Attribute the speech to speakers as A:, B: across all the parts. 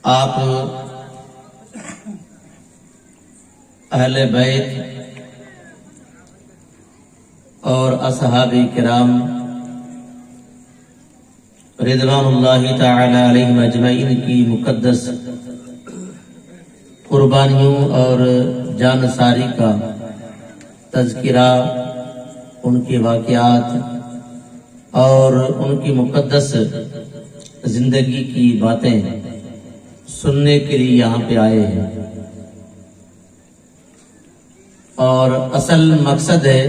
A: آپ اہل بیت اور اصحاب کرام رضوان اللہ تعالی علیہم اجمعین کی مقدس قربانیوں اور جانثاری کا تذکرہ، ان کے واقعات اور ان کی مقدس زندگی کی باتیں سننے کے لیے یہاں پہ آئے ہیں، اور اصل مقصد ہے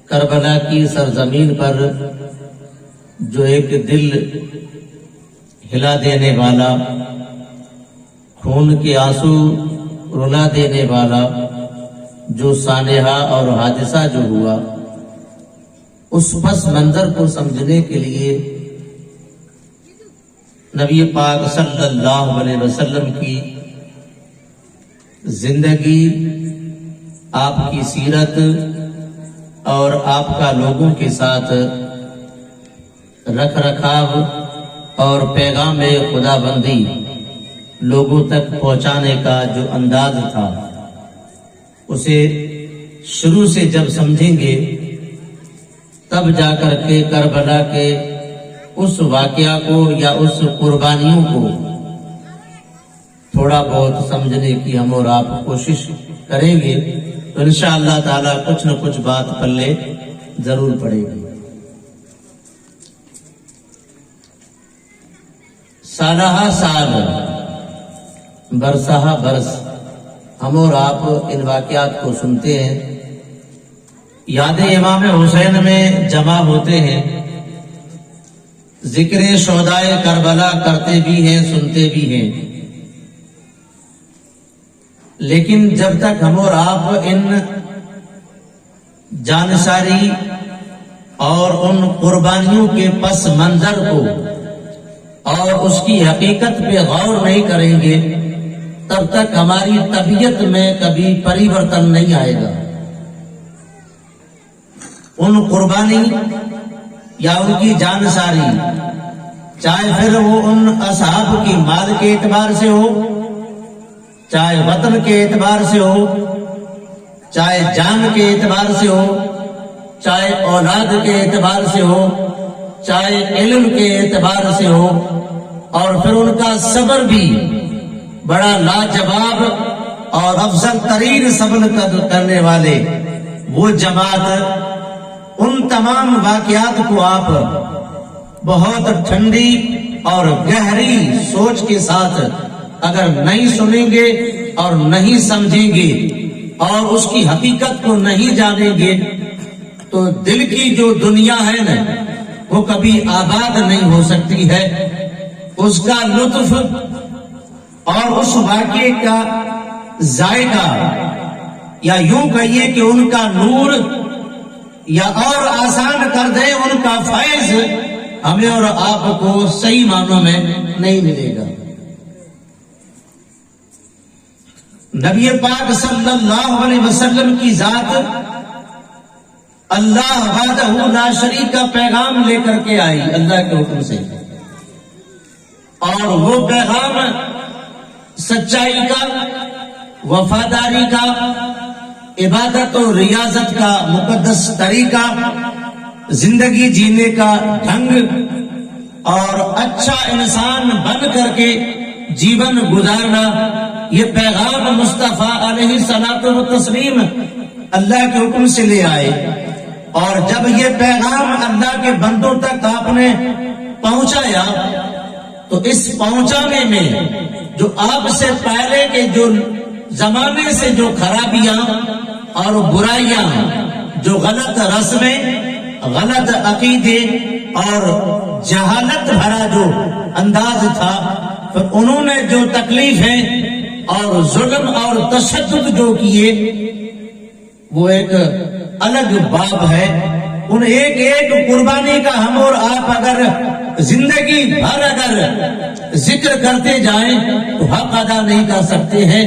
A: کربلا کی سرزمین پر جو ایک دل ہلا دینے والا، خون کے آنسو رلا دینے والا جو سانحہ اور حادثہ جو ہوا، اس پس منظر کو سمجھنے کے لیے نبی پاک صلی اللہ علیہ وسلم کی زندگی، آپ کی سیرت اور آپ کا لوگوں کے ساتھ رکھ رکھاو اور پیغام خدا بندی لوگوں تک پہنچانے کا جو انداز تھا، اسے شروع سے جب سمجھیں گے تب جا کر کے کربلا کے اس واقعہ کو یا اس قربانیوں کو تھوڑا بہت سمجھنے کی ہم اور آپ کوشش کریں گے، تو انشاءاللہ تعالی کچھ نہ کچھ بات پلے ضرور پڑے گی۔ سالہ سال، برسہ برس ہم اور آپ ان واقعات کو سنتے ہیں، یادیں امام حسین میں جمع ہوتے ہیں، ذکر شہدائے کربلا کرتے بھی ہیں، سنتے بھی ہیں، لیکن جب تک ہم اور آپ ان جانثاری اور ان قربانیوں کے پس منظر کو اور اس کی حقیقت پہ غور نہیں کریں گے، تب تک ہماری طبیعت میں کبھی پریورتن نہیں آئے گا۔ ان قربانی یا ان کی جانثاری، چاہے پھر وہ ان اصحاب کی مال کے اعتبار سے ہو، چاہے وطن کے اعتبار سے ہو، چاہے جان کے اعتبار سے ہو، چاہے اولاد کے اعتبار سے ہو، چاہے علم کے اعتبار سے ہو، اور پھر ان کا صبر بھی بڑا لاجواب اور افضل ترین صبر کرنے والے وہ جماعت، ان تمام واقعات کو آپ بہت ٹھنڈی اور گہری سوچ کے ساتھ اگر نہیں سنیں گے اور نہیں سمجھیں گے اور اس کی حقیقت کو نہیں جانیں گے، تو دل کی جو دنیا ہے نا، وہ کبھی آباد نہیں ہو سکتی ہے۔ اس کا لطف اور اس واقعے کا ذائقہ، یا یوں کہیے کہ ان کا نور، یا اور آسان کر دیں ان کا فیض، ہمیں اور آپ کو صحیح معنوں میں نہیں ملے گا۔ نبی پاک صلی اللہ علیہ وسلم کی ذات اللہ وحدہ لا شریک کا پیغام لے کر کے آئی اللہ کے حکم سے، اور وہ پیغام سچائی کا، وفاداری کا، عبادت و ریاضت کا مقدس طریقہ، زندگی جینے کا ڈھنگ اور اچھا انسان بن کر کے جیون گزارنا، یہ پیغام مصطفیٰ علیہ الصلوۃ والتسلیم اللہ کے حکم سے لے آئے۔ اور جب یہ پیغام اللہ کے بندوں تک آپ نے پہنچایا، تو اس پہنچانے میں جو آپ سے پہلے کے جو زمانے سے جو خرابیاں اور برائیاں، جو غلط رسمیں، غلط عقیدے اور جہالت بھرا جو انداز تھا، پھر انہوں نے جو تکلیفیں اور ظلم اور تشدد جو کیے، وہ ایک الگ باب ہے۔ ان ایک ایک قربانی کا ہم اور آپ اگر زندگی بھر اگر ذکر کرتے جائیں تو حق ادا نہیں کر سکتے ہیں۔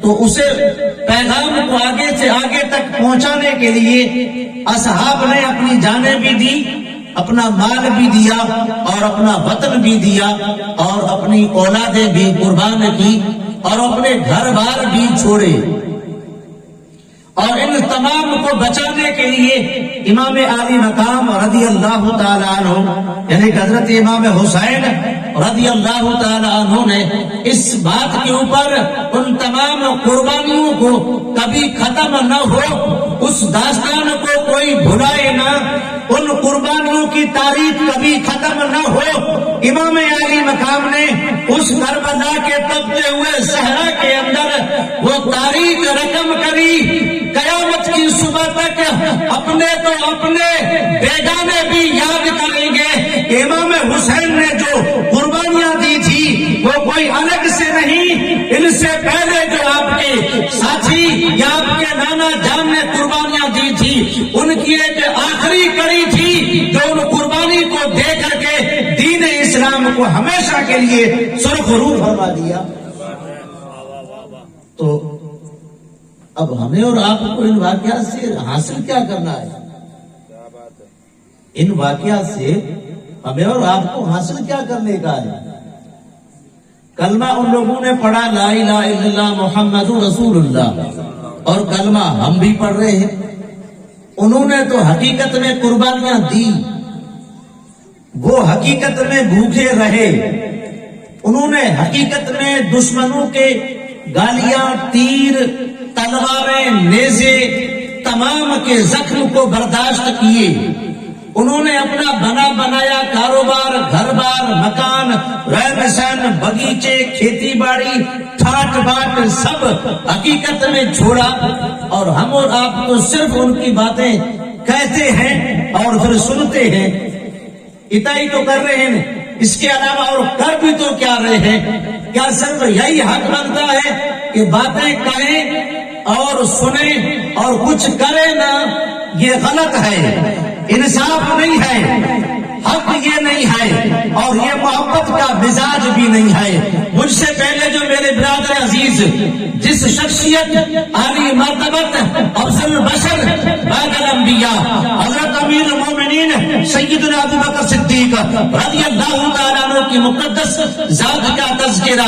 A: تو اسے پیغام کو آگے سے آگے تک پہنچانے کے لیے اصحاب نے اپنی جانیں بھی دی اپنا مال بھی دیا اور اپنا وطن بھی دیا اور اپنی اولادیں بھی قربان کی اور اپنے گھر بار بھی چھوڑے، اور ان تمام کو بچانے کے لیے امام عالی مقام رضی اللہ تعالیٰ عنہ یعنی حضرت امام حسین رضی اللہ تعالیٰ عنہ نے اس بات کے اوپر ان تمام قربانیوں کو کبھی ختم نہ ہو، اس داستان کو کوئی بھلائے نہ، ان قربانیوں کی تاریخ کبھی ختم نہ ہو، امام عالی مقام نے اس کربلا کے تپتے ہوئے صحرا کے اندر وہ تاریخ رقم کری، قیامت کی صبح تک اپنے تو اپنے بیگانے بھی یاد کریں گے امام حسین نے جو قربانیاں دی تھی وہ کوئی الگ سے نہیں، ان سے پہلے جو آپ کے ساتھی یا آپ کے نانا جان نے قربانیاں دی تھی ان کی ایک آخری کڑی تھی جو ان قربانی کو دے کر کے دین اسلام کو ہمیشہ کے لیے سرخرو فرما دیا۔ تو اب ہمیں اور آپ کو ان واقعات سے حاصل کیا کرنا ہے؟ ان واقعات سے ہمیں اور آپ کو حاصل کیا کرنے کا ہے؟ کلمہ ان لوگوں نے پڑھا لا الہ الا اللہ محمد رسول اللہ، اور کلمہ ہم بھی پڑھ رہے ہیں، انہوں نے تو حقیقت میں قربانیاں دی، وہ حقیقت میں بھوکے رہے، انہوں نے حقیقت میں دشمنوں کے گالیاں، تیر، تلواریں، نیزے، تمام کے زخم کو برداشت کیے، انہوں نے اپنا بنا بنایا کاروبار، گھر بار، مکان، رہن سہن، باغیچے، کھیتی باڑی، ٹھاٹ باٹ سب حقیقت میں چھوڑا، اور ہم اور آپ تو صرف ان کی باتیں کہتے ہیں اور پھر سنتے ہیں، اتنا ہی تو کر رہے ہیں، اس کے علاوہ اور کر بھی تو کیا رہے ہیں؟ کیا صرف یہی حق بنتا ہے کہ باتیں کہیں اور سنیں اور کچھ کریں نہ؟ یہ غلط ہے، انصاف نہیں ہے، حق یہ نہیں ہے، اور یہ محبت کا مزاج بھی نہیں ہے۔ مجھ سے پہلے جو میرے برادر عزیز جس شخصیت عالی مرتبت افضل البشر بعد الانبیاء حضرت امیر المومنین سیدنا ابو بکر صدیق رضی اللہ تعالیٰ عنہ کی مقدس ذات کا تذکرہ،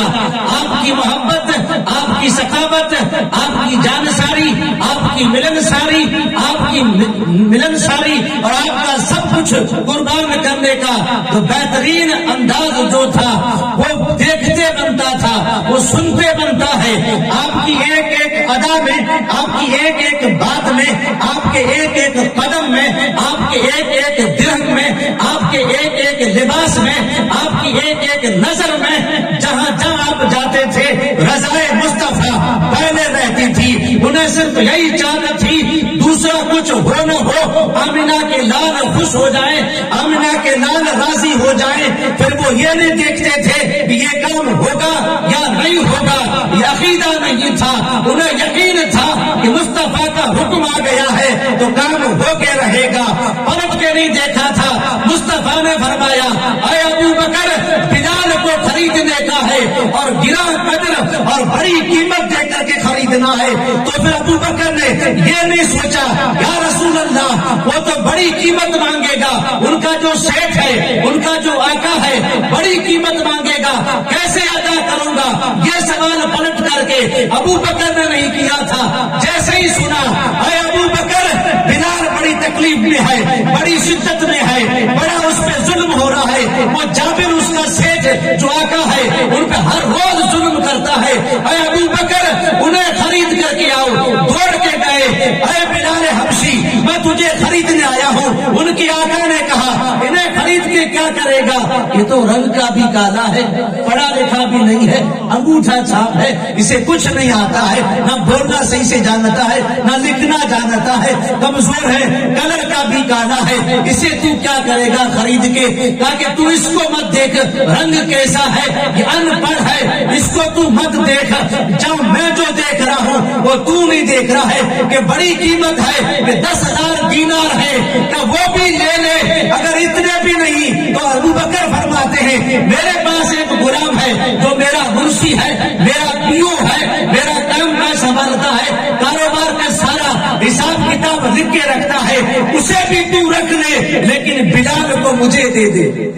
A: آپ کی محبت، آپ کی سخاوت، آپ کی جانساری، آپ کی ملنساری، آپ کی ملنساری اور آپ کا سب کچھ قربان کرنے کا جو بہترین انداز جو تھا وہ دیکھتے بنتا تھا، وہ سنتے بنتا ہے، آپ کی ایک ایک ادا میں، آپ کی ایک ایک بات میں، آپ کے ایک ایک قدم میں، آپ کے ایک ایک درہم میں، آپ کے ایک ایک لباس میں، آپ کی ایک ایک نظر میں، جہاں جہاں آپ جاتے تھے رضائے مصطفیٰ پہلے رہتی تھی، انہیں صرف یہی چاہت تھی دوسرا کچھ ہو نہ ہو، آمنہ کے لال خوش ہو جائیں، آمنہ کے لال راضی ہو جائیں، پھر وہ یہ نہیں دیکھتے تھے کہ یہ کام ہوگا یا نہیں ہوگا، یہ عقیدہ نہیں تھا، انہیں یقین تھا کہ مصطفیٰ کا حکم آ گیا ہے تو کام ہو کے رہے گا، پلٹ کے نہیں دیکھا تھا۔ مصطفیٰ نے فرمایا اے ابو بکر بلال کو خریدنے کا ہے اور گراں قدر اور بڑی قیمت دے کر کے خریدنا ہے، تو پھر ابو بکر نے یہ نہیں سوچا یا رسول اللہ وہ تو بڑی قیمت مانگے گا، ان کا جو سیٹ ہے، ان کا جو آقا ہے بڑی قیمت مانگے گا، کیسے ادا کروں گا؟ یہ سوال پلٹ کر کے ابو بکر نے نہیں کیا تھا، جیسے ہی سنا اے ابو بکر بلال بڑی تکلیف میں ہے، بڑی شدت میں ہے، بڑا اس پہ ظلم ہو رہا ہے، وہ جابر اس کا سیٹ جو آقا ہے ان پہ ہر روز ظلم کرتا ہے، اے ابو بکر انہیں خرید کر کے آؤ، دوڑ کے گئے، اے بلال حبشی میں تجھے خریدنے آیا ہوں، ان کی آقا نے کہا انہیں خرید کے کیا کرے گا، یہ تو رنگ کا بھی کالا ہے، پڑھا لکھا بھی نہیں ہے، انگوٹھا چھاپ ہے، اسے کچھ نہیں آتا ہے، نہ بولنا صحیح سے جانتا ہے، نہ لکھنا جانتا ہے، کمزور ہے، کلر کا بھی کالا ہے، اسے تو کیا کرے گا خرید کے؟ کہا کہ تو اس کو مت دیکھ، رنگ کیسا ہے، یہ ان پڑھ ہے، اس کو تو مت دیکھ، جب میں جو دیکھ رہا ہوں وہ تو نہیں دیکھ رہا ہے کہ بڑی قیمت ہے، کہ 10,000 دینار ہے، کہ وہ بھی لے لے، اگر اتنے بھی نہیں تو ابو بکر فرماتے ہیں میرے پاس ایک غلام ہے جو میرا منشی ہے، میرا پیو ہے، میرا کام کاج سنبھالتا ہے، کاروبار کا سارا حساب کتاب لکھ کے رکھتا ہے، اسے بھی تو رکھ لے، لیکن لیکن بلال کو مجھے دے دے۔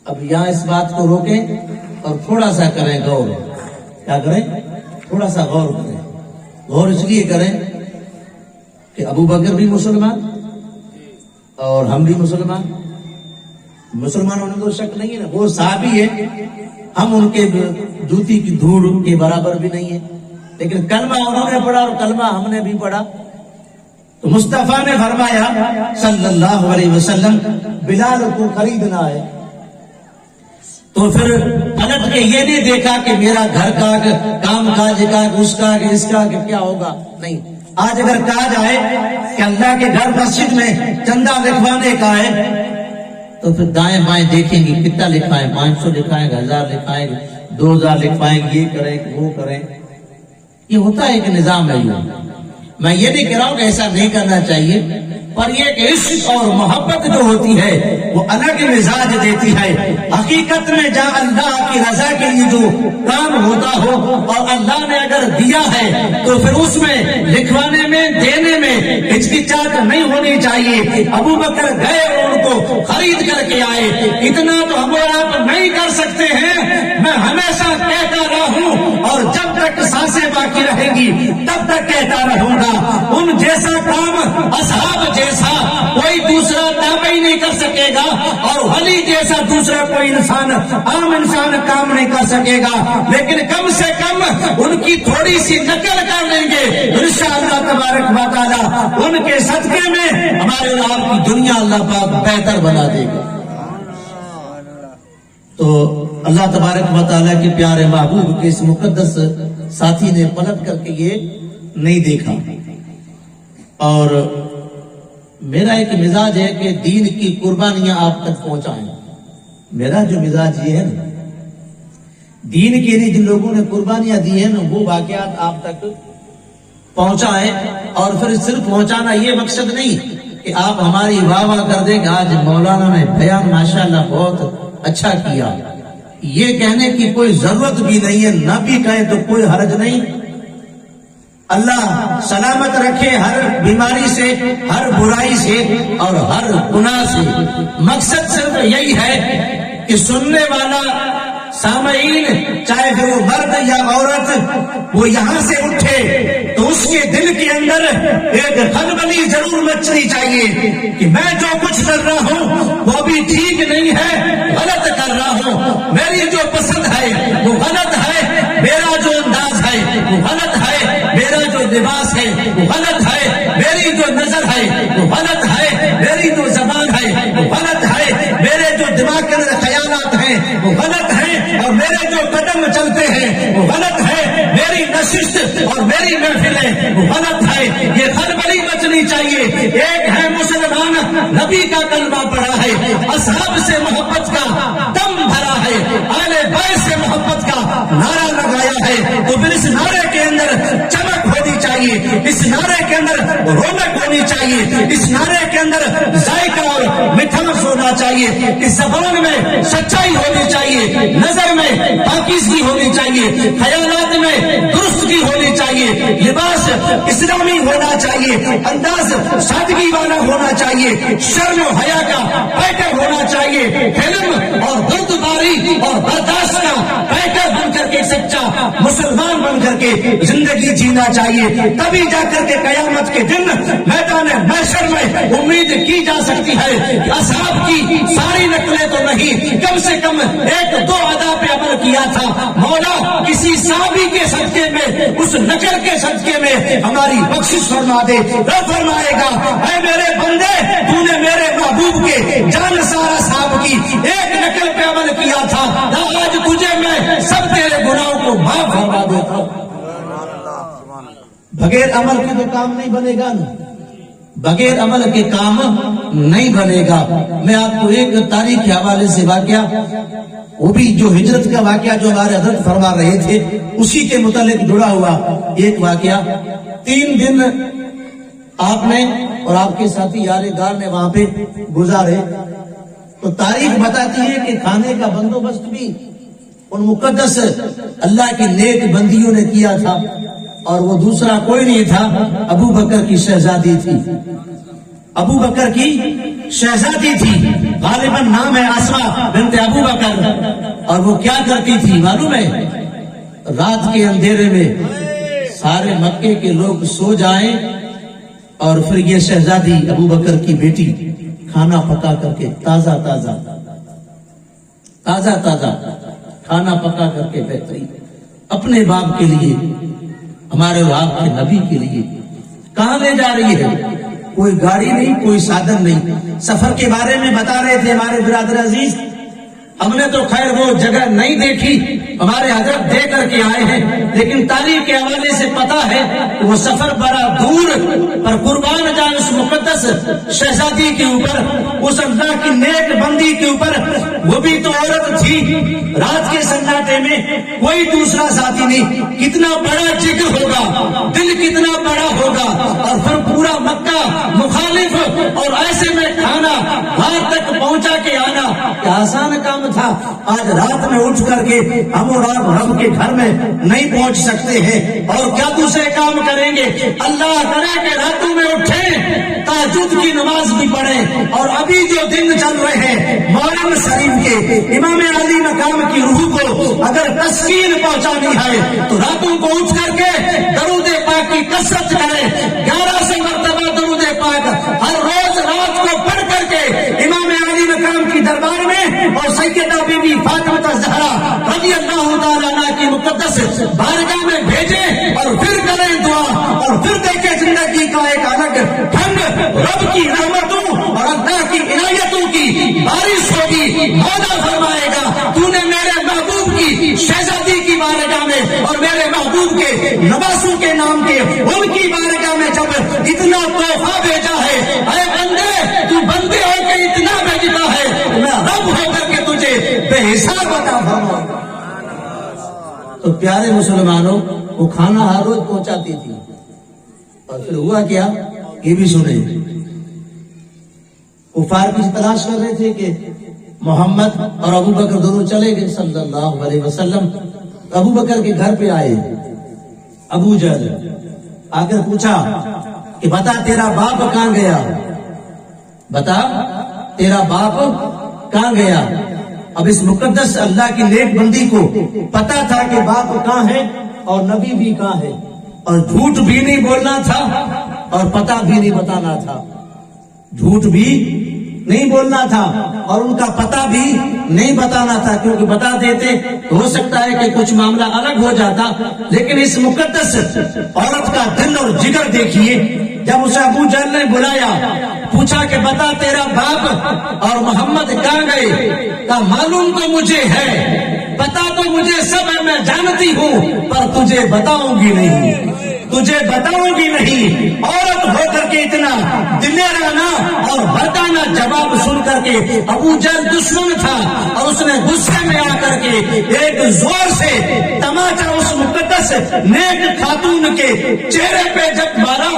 A: اب یہاں اس بات کو روکیں اور تھوڑا سا کریں غور۔ کیا کریں؟ تھوڑا سا غور کریں۔ غور اس لیے کریں کہ ابو بکر بھی مسلمان اور ہم بھی مسلمانوں میں تو شک نہیں ہے نا، وہ صحابی ہے، ہم ان کے جوتی کی دھوڑ کے برابر بھی نہیں ہے، لیکن کلمہ انہوں نے پڑھا اور کلمہ ہم نے بھی پڑھا۔ تو مصطفیٰ نے فرمایا صلی اللہ علیہ وسلم بلال کو خریدنا ہے، تو پھر پلٹ کے یہ نہیں دیکھا کہ میرا گھر کا کام کاج کا اس کا اس کا کیا ہوگا، نہیں۔ آج اگر کہا جائے کہ اللہ کے گھر مسجد میں چندہ لکھوانے کا ہے تو پھر دائیں بائیں دیکھیں گے کتنا لکھائیں، 500 لکھائیں گے، 1000 لکھائیں گے، 2000 لکھوائیں گے، یہ کریں وہ کریں۔ یہ ہوتا ہے کہ نظام ہے یہ۔ میں یہ نہیں کہہ رہا ہوں کہ ایسا نہیں کرنا چاہیے، پر یہ کہ عشق اور محبت جو ہوتی ہے وہ الگ مزاج دیتی ہے۔ حقیقت میں جہاں اللہ کی رضا کے لیے جو کام ہوتا ہو اور اللہ نے اگر دیا ہے تو پھر اس میں لکھوانے میں دینے میں ہچکچاہٹ نہیں ہونی چاہیے۔ ابو بکر گئے اور ان کو خرید کر کے آئے۔ اتنا تو ہم اور آپ نہیں کر سکتے ہیں۔ میں ہمیشہ کہتا رہا ہوں اور جب تک سانسیں باقی رہیں گی تب تک کہتا رہوں گا، ان جیسا کام اصحاب جیسا کوئی دوسرا تابعی نہیں کر سکے گا، اور ولی جیسا دوسرا کوئی انسان عام انسان کام نہیں کر سکے گا، لیکن کم سے کم ان کی تھوڑی سی نقل کر لیں گے انشاءاللہ تبارک و تعالی۔ ان کے صدقے میں ہمارے اور آپ کی دنیا اللہ پاک بہتر بنا دے گا۔ تو اللہ تبارک و تعالیٰ کے پیارے محبوب کے اس مقدس ساتھی نے پلٹ کر کے یہ نہیں دیکھا، اور میرا ایک مزاج ہے کہ دین کی قربانیاں آپ تک پہنچائیں۔ میرا جو مزاج یہ ہے نا، دین کے لیے جن لوگوں نے قربانیاں دی ہیں نا وہ واقعات آپ تک پہنچائیں، اور پھر صرف پہنچانا یہ مقصد نہیں کہ آپ ہماری واہ واہ کر دیں کہ آج مولانا نے بیان ماشاءاللہ بہت اچھا کیا، یہ کہنے کی کوئی ضرورت بھی نہیں ہے، نہ بھی کہیں تو کوئی حرج نہیں۔ اللہ سلامت رکھے ہر بیماری سے، ہر برائی سے اور ہر گناہ سے۔ مقصد صرف یہی ہے کہ سننے والا سامعین چاہے پھر وہ مرد یا عورت وہ یہاں سے اٹھے تو اس کے دل کے اندر ایک خلبلی ضرور مچنی چاہیے کہ میں جو کچھ کر رہا ہوں وہ بھی ٹھیک نہیں ہے، غلط کر رہا ہوں، میری جو پسند ہے وہ غلط ہے، میرا جو انداز ہے وہ غلط ہے، میرا جو لباس ہے وہ غلط ہے، میری جو نظر ہے وہ غلط ہے، میری جو زبان ہے وہ غلط ہے، میرے جو دماغ کے اندر خیالات ہیں وہ غلط ہیں، اور میرے جو قدم چلتے ہیں وہ غلط ہے، میری نشست اور میری محفلیں وہ غلط ہے۔ یہ خلبلی بچنی چاہیے۔ ایک ہے مسلمان نبی کا کلمہ پڑھا ہے، اصحاب سے محبت کا دم بھرا ہے، اہل بیت سے محبت کا نعرہ لگایا ہے، تو پھر اس نعرے کے اندر چمک ہونی چاہیے، اس نعرے کے اندر رونق ہونی چاہیے، اس نعرے کے اندر ذائقہ اور مٹھاس ہونا چاہیے، اس زبان میں سچائی ہونی چاہیے، نظر میں پاکیزگی ہونی چاہیے، خیالات میں درستگی ہونی چاہیے، لباس اسلامی ہونا چاہیے، انداز سادگی والا ہونا چاہیے، شرم و حیا کا پیکر ہونا چاہیے، حلم اور بردباری اور برداشت کا پیکر بن کر کے سچا مسلمان بن کر کے زندگی جینا چاہیے۔ تبھی جا کر کے قیامت کے دن میدان محشر میں امید کی جا سکتی ہے کہ اصحاب کی ساری نقلیں تو نہیں، کم سے کم ایک دو ادا پہ عمل کیا تھا، مولا کسی صحابی کے صدقے میں، اس نقل کے صدقے میں ہماری بخشش فرما دے۔ وہ فرمائے گا اے میرے بندے، تو نے میرے محبوب کے جان سارا صاحب کی ایک نقل پہ عمل کیا تھا، آج تجھے میں سب تیرے گناہوں کو معاف فرما دیتا ہوں۔ بغیر عمل کے تو کام نہیں بنے گا نا، بغیر عمل کے کام نہیں بنے گا۔ میں آپ کو ایک تاریخ کے حوالے سے واقعہ، وہ بھی جو ہجرت کا واقعہ جو ہمارے حضرت فرما رہے تھے اسی کے متعلق جڑا ہوا ایک واقعہ۔ 3 دن آپ نے اور آپ کے ساتھی یار غار نے وہاں پہ گزارے، تو تاریخ بتاتی ہے کہ کھانے کا بندوبست بھی ان مقدس اللہ کی نیک بندیوں نے کیا تھا، اور وہ دوسرا کوئی نہیں تھا، ابو بکر کی شہزادی تھی۔ ابو بکر کی شہزادی تھی، غالباً نام ہے اسما بنت ابو بکر، اور وہ کیا کرتی تھی معلوم ہے؟ رات کے اندھیرے میں سارے مکے کے لوگ سو جائیں اور پھر یہ شہزادی ابو بکر کی بیٹی کھانا پکا کر کے تازہ کھانا پکا کر کے بہترین اپنے باپ کے لیے، ہمارے آپ کے نبی کے لیے کہاں لے جا رہی ہے؟ کوئی گاڑی نہیں، کوئی سادن نہیں۔ سفر کے بارے میں بتا رہے تھے ہمارے برادر عزیز، ہم نے تو خیر وہ جگہ نہیں دیکھی، ہمارے حضرت دے کر کے آئے ہیں، لیکن تاریخ کے حوالے سے پتا ہے کہ وہ سفر بڑا دور، پر قربان جائے اس مقدس شہزادی کے اوپر، اس اللہ کی نیک بندی کے اوپر، وہ بھی تو عورت تھی۔ رات کے سناٹے میں کوئی دوسرا ساتھی نہیں، کتنا بڑا جگر ہوگا، دل کتنا بڑا ہوگا، اور پھر پورا مکہ مخالف، اور ایسے میں کھانا گھر تک پہنچا کے آنا کیا آسان کام تھا؟ آج رات میں اٹھ کر کے ہم اور آپ رب کے گھر میں نہیں پہنچ سکتے ہیں، اور کیا دوسرے کام کریں گے؟ اللہ کرے کہ راتوں میں اٹھیں، تہجد کی نماز بھی پڑھیں، اور ابھی جو دن چل رہے ہیں محرم شریف کے، امام علی مقام کی روح کو اگر تسکین پہنچانی ہے تو راتوں کو اٹھ کر کے درود پاک کی کثرت کریں، 1100 مرتبہ درود پاک ہر روز رات کو پڑھ کر کے امام علی مقام کی دربار میں اور سیدہ بی بی فاطمہ الزہرا رضی اللہ تعالیٰ عنہا کی مقدس بارگاہ میں بھیجیں، اور پھر کریں دعا، اور پھر دیکھیں زندگی کا ایک الگ ڈھنگ، رب کی رحمتوں اور اللہ کی عنایتوں کی بارش ہوگی، مولا فرمائے گا تو نے میرے محبوب کی شہزادی کی بارگاہ میں اور میرے محبوب کے نواسوں کے نام کے ان کی بارگاہ میں جب اتنا تحفہ بھیجا ہے، اے بندے تو بندے ہو کے اتنا بھیجتا ہے، میں رب ہو کر کے تجھے بے حساب عطا فرماؤں گا۔ تو پیارے مسلمانوں، وہ کھانا ہر روز پہنچاتی تھی، اور پھر ہوا کیا یہ بھی سنیں۔ کفار کی تلاش کر رہے تھے کہ محمد اور ابو بکر دونوں چلے گئے صلی اللہ علیہ وسلم، ابو بکر کے گھر پہ آئے ابو جہل، آ کر پوچھا کہ بتا تیرا باپ کہاں گیا، بتا تیرا باپ کہاں گیا۔ اب اس مقدس اللہ کی نیک بندی کو پتا تھا کہ باپ کہاں ہے اور نبی بھی کہاں ہے، اور جھوٹ بھی نہیں بولنا تھا اور پتا بھی نہیں بتانا تھا، جھوٹ بھی نہیں بولنا تھا اور ان کا پتا بھی نہیں بتانا تھا، کیونکہ بتا دیتے تو ہو سکتا ہے کہ کچھ معاملہ الگ ہو جاتا۔ لیکن اس مقدس عورت کا دل اور جگر دیکھیے، جب اسے ابو جہل نے بلایا، پوچھا کہ بتا تیرا باپ اور محمد کہاں گئے، کہا معلوم تو مجھے ہے، پتا تو مجھے سب ہے، میں جانتی ہوں، پر تجھے بتاؤں گی نہیں، تجھے بتاؤں گی نہیں۔ عورت ہو کر کے اتنا دلیرانہ اور بردانہ جواب سن کر کے ابو جہل دشمن تھا، اور اس نے غصے میں آ کر کے ایک زور سے تماچا اس مقدس نیک خاتون کے چہرے پہ جب مارا،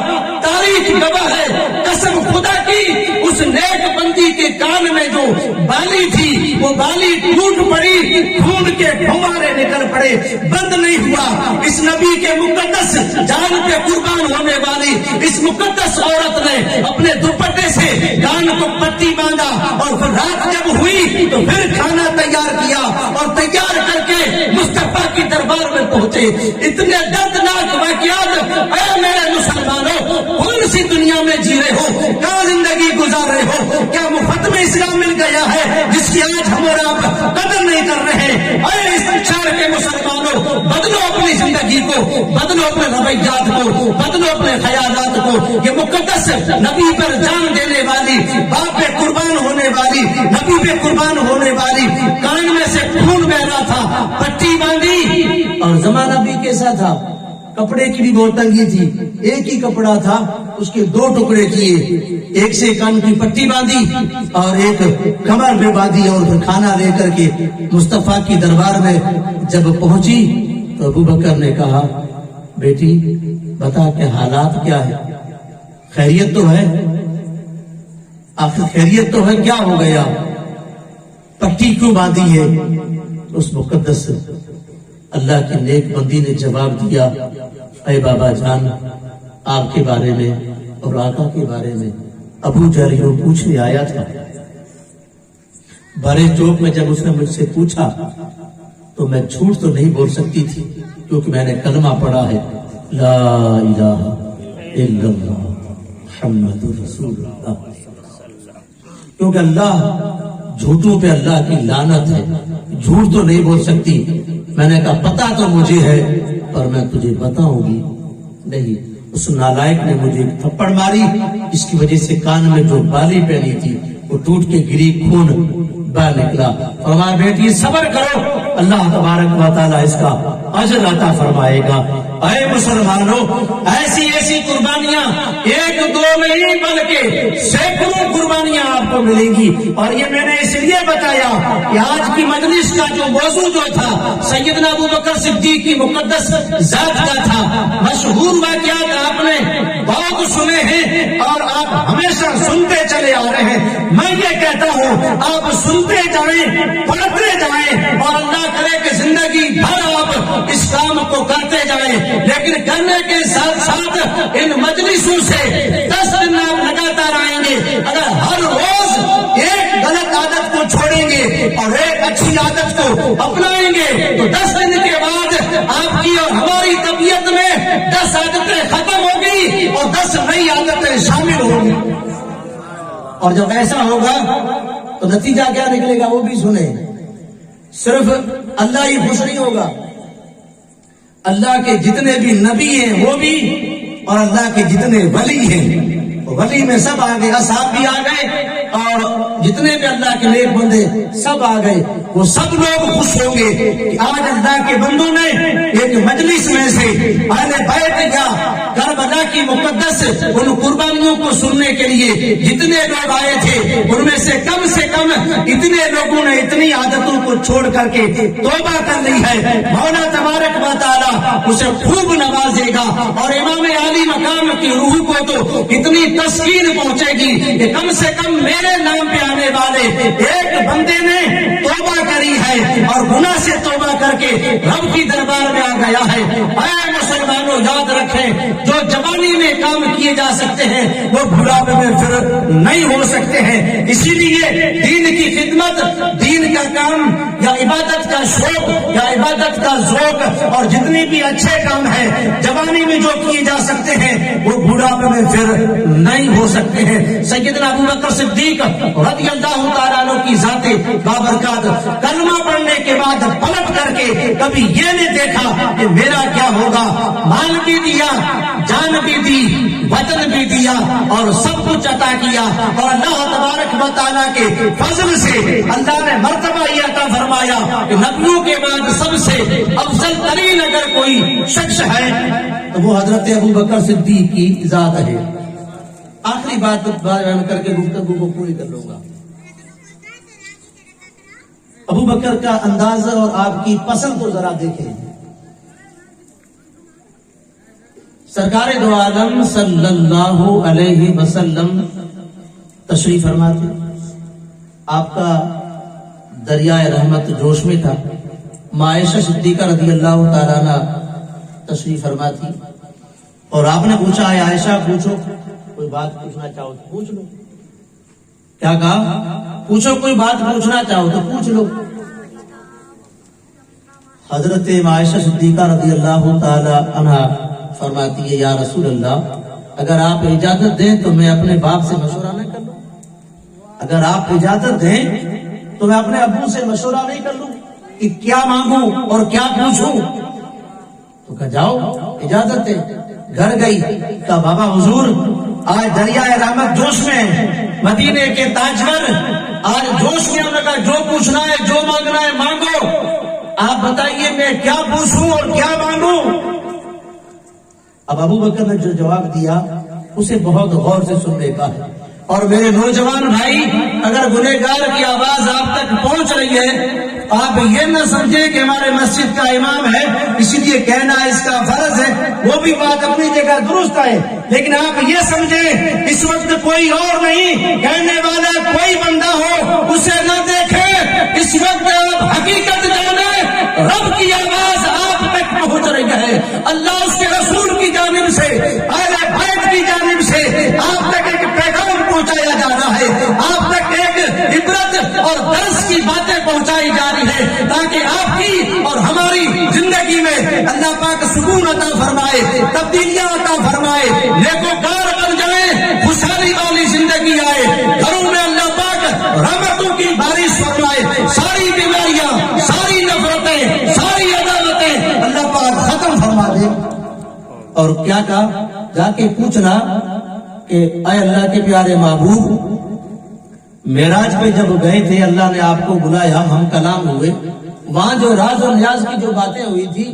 A: تاریخ گواہ ہے، قسم خدا کی اس نیک بندی کے کان میں جو بالی تھی وہ بالی ٹوٹ پڑی، خون کے پھوارے نکل پڑے، بند نہیں ہوا۔ اس نبی کے مقدس جان پہ قربان ہونے والی اس مقدس عورت نے اپنے دوپٹے سے کان کو پٹی باندھا، اور پھر رات جب ہوئی تو پھر کھانا تیار کیا، اور تیار کر کے مصطفیٰ کی دربار میں پہنچے۔ اتنے دردناک واقعات، اے میرے مسلمانوں، کون سی دنیا میں جی رہے ہو، کہاں زندگی گزار رہے ہو؟ کیا مفت میں اسلام مل گیا ہے جس کی آج ہم اور آپ قدر نہیں کر رہے؟ اے اس شہر کے مسلمانوں، بدلو اپنی زندگی کو، بدلو اپنے رویات کو، بدلو اپنے خیالات کو۔ یہ مقدس نبی پر جان دینے والی، باپ پہ قربان ہونے والی، نبی پہ قربان ہونے والی، کان میں سے خون بہ رہا تھا، پٹی باندھی، اور زمانہ بھی کیسا تھا، کپڑے کی بھی بہت تنگی تھی، ایک ہی کپڑا تھا، اس کے 2 ٹکڑے کیے، ایک سے کان کی پٹی باندھی اور ایک کمر میں باندھی، اور پھر کھانا لے کر کے مصطفیٰ کی دربار میں جب پہنچی تو ابو بکر نے کہا بیٹی بتا کہ حالات کیا ہے، خیریت تو ہے، آخر خیریت تو ہے، کیا ہو گیا، پٹی کیوں باندھی ہے؟ اس مقدس اللہ کی نیک بندی نے جواب دیا، اے بابا جان، آپ کے بارے میں اور آقا کے بارے میں ابو جہل یوں پوچھنے آیا تھا. بڑے چوک میں جب اس نے مجھ سے پوچھا تو میں جھوٹ تو نہیں بول سکتی تھی کیونکہ میں نے کلمہ پڑھا ہے لا الہ الا اللہ محمد رسول اللہ. کیونکہ اللہ جھوٹوں پہ اللہ کی لعنت ہے, جھوٹ تو نہیں بول سکتی. میں نے کہا پتا تو مجھے ہے پر میں تجھے بتاؤں گی نہیں. اس نالائق نے مجھے ایک تھپڑ ماری, اس کی وجہ سے کان میں جو بالی پہنی تھی وہ ٹوٹ کے گری, خون باہر نکلا. فرمایا بیٹی صبر کرو, اللہ تبارک و تعالیٰ اس کا اجر عطا فرمائے گا. اے مسلمانوں, ایسی ایسی قربانیاں ایک دو نہیں بلکہ سینکڑوں قربانیاں آپ کو ملیں گی. اور یہ میں نے اس لیے بتایا کہ آج کی مجلس کا جو موضوع جو تھا سیدنا ابو بکر صدیق کی مقدس ذات کا تھا. مشہور واقعات آپ نے بہت سنے ہیں اور آپ ہمیشہ سنتے چلے آ رہے ہیں. میں یہ کہتا ہوں آپ سنتے جائیں, پڑھتے جائیں اور اللہ کرے کہ زندگی بھر آپ اس کام کو کرتے جائیں. لیکن کرنے کے ساتھ ساتھ ان مجلسوں سے 10 دن آپ لگاتار آئیں گے. اگر ہر روز ایک غلط عادت کو چھوڑیں گے اور ایک اچھی عادت کو اپنائیں گے تو 10 دن کے بعد آپ کی اور ہماری طبیعت میں 10 عادتیں ختم ہوگی اور 10 نئی عادتیں شامل ہوں گی. اور جب ایسا ہوگا تو نتیجہ کیا نکلے گا وہ بھی سنیں. صرف اللہ ہی خوش نہیں ہوگا, اللہ کے جتنے بھی نبی ہیں وہ بھی, اور اللہ کے جتنے ولی ہیں ولی میں سب آ گئے, اصحاب بھی آ گئے اور جتنے بھی اللہ کے نیک بندے سب آ گئے. وہ سب لوگ خوش ہوں گے کہ آج اللہ کے بندوں نے ایک مجلس میں سے اہل بیت یا کربلا کی مقدس ان قربانیوں کو سننے کے لیے جتنے لوگ آئے تھے ان میں سے کم اتنے لوگوں نے اتنی عادتوں کو چھوڑ کر کے توبہ کر لی ہے. مولا تبارک و تعالیٰ اسے خوب نوازے گا اور امام عالی مقام کی روح کو تو اتنی تسکین پہنچے گی کہ کم سے کم میرے نام پہ آنے والے ایک بندے نے توبہ کری ہے اور گناہ سے توبہ کر کے رب کی دربار میں آ گیا ہے. اے مسلمانوں یاد رکھیں, جو جوانی میں کام کیے جا سکتے ہیں وہ بڑھاپے میں پھر نہیں ہو سکتے ہیں. اسی لیے دین کی خدمت, دین کا کام یا عبادت کا شوق یا عبادت کا ذوق اور جتنی بھی اچھے کام ہیں جوانی میں جو کیے جا سکتے ہیں وہ بڑھاپے میں پھر نہیں ہو سکتے ہیں. سیدنا ابو بکر صدیق رضی اللہ تعالیٰ عنہ کی ذات بابرکات کلمہ پڑھنے کے بعد پلٹ کر کے کبھی یہ نہیں دیکھا کہ میرا کیا ہوگا. مال بھی دیا, جان بھی دی, وطن بھی دیا اور سب کچھ عطا کیا. اور اللہ تبارک و تعالیٰ کے فضل سے اللہ نے مرتبہ یہ عطا فرمایا کہ نبیوں کے بعد سب سے افضل ترین اگر کوئی شخص ہے تو وہ حضرت ابو بکر صدیق کی ذات ہے. آخری بات بیان کر کے گفتگو کو پوری کر لوں گا. ابو بکر کا انداز اور آپ کی پسند کو ذرا دیکھیں. سرکار دو عالم صلی اللہ علیہ وسلم تشریف فرما تھے. آپ کا دریائے رحمت جوش میں تھا. عائشہ صدیقہ رضی اللہ تعالیٰ عنہ تشریف فرما تھی اور آپ نے پوچھا ہے عائشہ پوچھو, کوئی بات پوچھنا چاہو تو پوچھ لو. کیا کہا؟ پوچھو, کوئی بات پوچھنا چاہو تو پوچھ لو. حضرت عائشہ صدیقہ رضی اللہ تعالی عنہ فرماتی ہے یا رسول اللہ, اگر آپ اجازت دیں تو میں اپنے باپ سے مشورہ نہ کر لوں. اگر آپ اجازت دیں تو میں اپنے ابو سے مشورہ نہیں کر لوں کہ کیا مانگوں اور کیا پوچھوں. تو کہا جاؤ, اجازت ہے. گھر گئی, کہا بابا حضور آج دریائے رحمت جوش میں, مدینے کے تاجور آج جوش میں, انہوں نے کہا جو پوچھنا ہے جو مانگنا ہے مانگو, آپ بتائیے میں کیا پوچھوں اور کیا مانگوں. اب ابو بکر نے جو جواب دیا اسے بہت غور سے سننے کا ہے. اور میرے نوجوان بھائی, اگر گنہگار کی آواز آپ تک پہنچ رہی ہے آپ یہ نہ سمجھیں کہ ہمارے مسجد کا امام ہے اسی لیے کہنا اس کا فرض ہے, وہ بھی بات اپنی جگہ درست ہے. لیکن آپ یہ سمجھیں اس وقت کوئی اور نہیں, کہنے والا کوئی بندہ ہو اسے نہ دیکھیں. اس وقت آپ حقیقت جانیں, رب کی آواز آپ تک پہنچ رہی ہے. اللہ اس کے رسول کی جانب سے, اہل بیت کی جانب سے آپ تک ایک پیغام پہنچا اللہ پاک سکون عطا فرمائے، تبدیلیاں عطا فرمائے، نیکوکار بن جائیں، خوشحالی والی زندگی آئے، گھروں میں اللہ پاک رحمتوں کی بارش فرمائے، ساری بیماریاں، ساری نفرتیں، ساری عداوتیں اللہ پاک ختم فرما دے۔ اور کیا کہا؟ جا کے پوچھنا کہ اے اللہ کے پیارے محبوب، معراج پہ جب گئے تھے اللہ نے آپ کو بلایا، ہم کلام ہوئے، وہاں جو راز و نیاز کی جو باتیں ہوئی تھی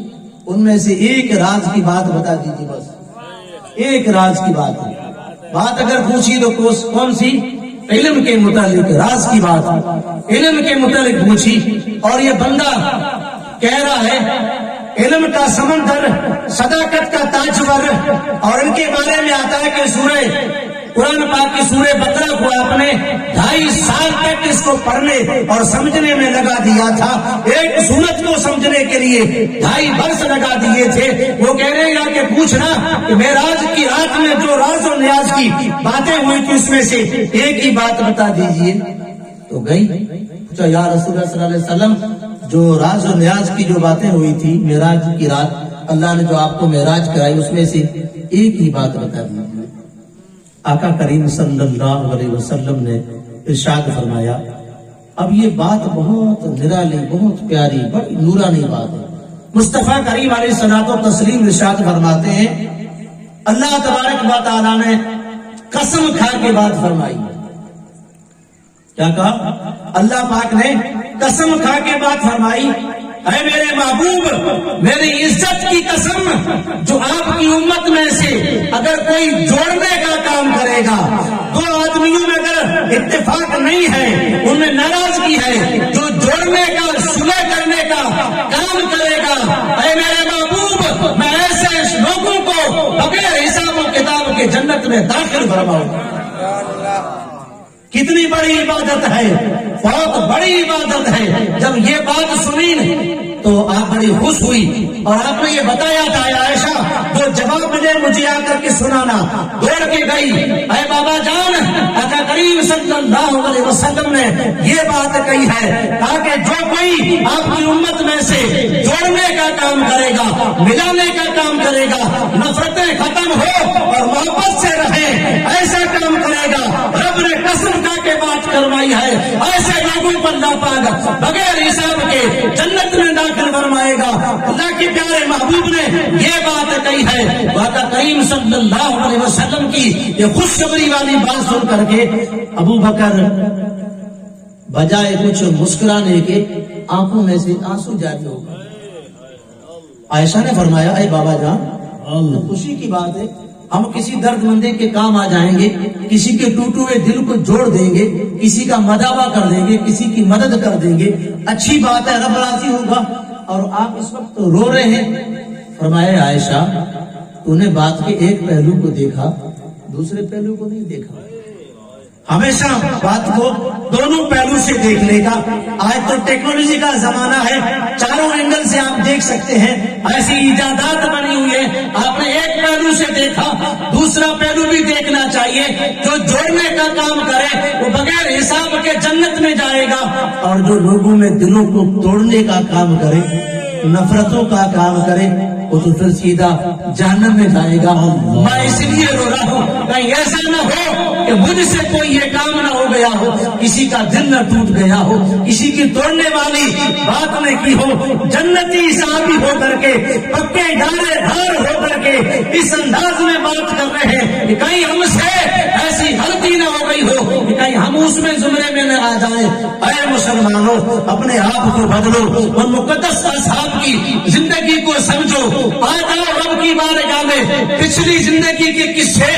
A: ان میں سے ایک راز کی بات بتا دیجیے، بس ایک راز کی بات اگر پوچھی تو کون سی؟ علم کے متعلق راز کی بات، علم کے متعلق پوچھی، اور یہ بندہ کہہ رہا ہے علم کا سمندر، صداقت کا تاجور، اور ان کے بارے میں آتا ہے کہ سورہ قرآن پاک کی سورہ بقرہ کو آپ نے 2.5 سال تک اس کو پڑھنے اور سمجھنے میں لگا دیا تھا، ایک سورت کو سمجھنے کے لیے 2.5 برس لگا دیے تھے۔ وہ کہہ رہے گا کہ پوچھنا کہ معراج کی رات میں جو راز و نیاز کی باتیں ہوئی تھی اس میں سے ایک ہی بات بتا دیجئے۔ تو گئی، پوچھا یا رسول اللہ صلی اللہ علیہ وسلم، جو راز و نیاز کی جو باتیں ہوئی تھی معراج کی رات، اللہ نے جو آپ کو معراج کرائی اس میں سے ایک ہی بات بتا دیجیے۔ آقا کریم صلی اللہ علیہ وسلم نے ارشاد فرمایا، اب یہ بات بہت نرالی، بہت پیاری، بڑی نورانی بات ہے۔ مصطفیٰ کریم علیہ الصلوۃ والتسلیم ارشاد فرماتے ہیں، اللہ تبارک و تعالیٰ نے قسم کھا کے بات فرمائی۔ کیا کہا؟ اللہ پاک نے قسم کھا کے بات فرمائی، اے میرے محبوب، میری عزت کی قسم، جو آپ کی امت میں سے اگر کوئی جوڑنے کا کام کرے گا، 2 آدمیوں میں اگر اتفاق نہیں ہے، ان میں ناراضگی ہے، جو جوڑنے کا، صلح کرنے کا کام کرے گا، اے میرے محبوب، میں ایسے لوگوں کو بغیر حساب و کتاب کے جنت میں داخل فرماؤں۔ کتنی بڑی عبادت ہے، بہت بڑی عبادت ہے۔ جب یہ بات سنی تو آپ بڑی خوش ہوئی، اور آپ نے یہ بتایا تھا عائشہ، جو جواب ملے مجھے آ کر کے سنانا، دوڑ کے گئی، اے بابا جان، آقا کریم صلی اللہ علیہ وسلم نے یہ بات کہی ہے تاکہ جو کوئی آپ کی امت میں سے جوڑنے کا کام کرے گا، ملانے کا کام کرے گا، نفرتیں ختم ہو اور محبت سے رہے، ایسا کام کرے گا، رب نے قسم کھا کے بات کروائی ہے، ایسے لوگوں پر اللہ پاک بغیر حساب کے جنت میں داخل فرمائے گا۔ اللہ کے پیارے محبوب نے یہ بات کہی ہے، آقا کریم صلی اللہ علیہ وسلم کی یہ خوشخبری والی بات سن کر کے ابو بکر بجائے کچھ مسکرانے کے آنکھوں میں سے آنسو جاری ہو گئے۔ عائشہ نے فرمایا، اے بابا جان، خوشی کی بات ہے، ہم کسی درد مندے کے کام آ جائیں گے، کسی کے ٹوٹے ہوئے دل کو جوڑ دیں گے، کسی کا مداوا کر دیں گے، کسی کی مدد کر دیں گے، اچھی بات ہے، رب راضی ہوگا، اور آپ اس وقت رو رہے ہیں۔ فرمایا عائشہ، تو نے بات کے ایک پہلو کو دیکھا، دوسرے پہلو کو نہیں دیکھا۔ ہمیشہ بات کو دونوں پہلو سے دیکھنے کا، آج تو ٹیکنالوجی کا زمانہ ہے، چاروں اینگل سے آپ دیکھ سکتے ہیں، ایسی ایجادات بنی ہوئی ہے، آپ نے ایک پہلو سے دیکھا، دوسرا پہلو بھی دیکھنا چاہیے۔ جو جوڑنے کا کام کرے وہ بغیر حساب کے جنت میں جائے گا، اور جو لوگوں میں دلوں کو توڑنے کا کام کرے، نفرتوں کا کام کرے، وہ تو پھر سیدھا جہنم میں جائے گا۔ میں اس لیے رو رہا ہوں، کہیں ایسا نہ ہو کہ مجھ سے کوئی یہ کام نہ ہو گیا ہو، کسی کا دل نہ ٹوٹ گیا ہو، کسی کی توڑنے والی بات نہ کی ہو، جنتی صحابی ہو کر کے، پکے ڈارے دھار ہو کر کے اس انداز میں بات کر رہے ہیں کہ کہیں ہم سے ایسی غلطی نہ ہو گئی ہو کہ کہیں ہم اس میں زمرے میں نہ آ جائیں۔ اے مسلمانوں، اپنے آپ کو بدلو، اور مقدس اصحاب کی زندگی کو سمجھو، آ جاؤ رب کی بارگاہ میں، پچھلی زندگی کے قصے،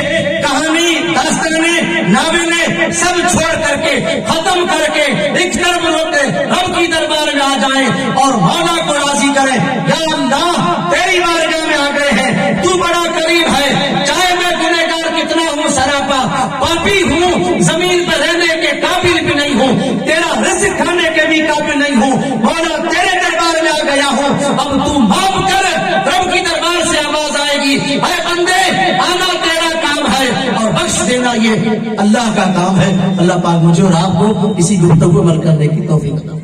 A: کہانی، داستانیں، ناولیں سب چھوڑ کر کے، ختم کر کے، ایک طرف روتے رب کی دربار میں آ جائیں اور مولا کو راضی کریں۔ یا اللہ، تیری بارگاہ میں آ گئے ہیں، تو بڑا قریب ہے، چاہے میں گنہگار کتنا ہوں، سراپا پاپی ہوں، زمین پر رہنے کے قابل بھی نہیں ہوں، تیرا رزق کھانے کے بھی قابل نہیں ہوں، مولا تیرے دربار میں آ گیا ہوں، اب تو معاف کر۔ رب کی دربار سے آواز آئے گی، اے بندے، آنا تیرا کام ہے اور بخش دینا یہ اللہ کا کام ہے۔ اللہ پاک مجھے اور آپ کو اسی گفتگو عمل کرنے کی توفیق عطا فرمائے۔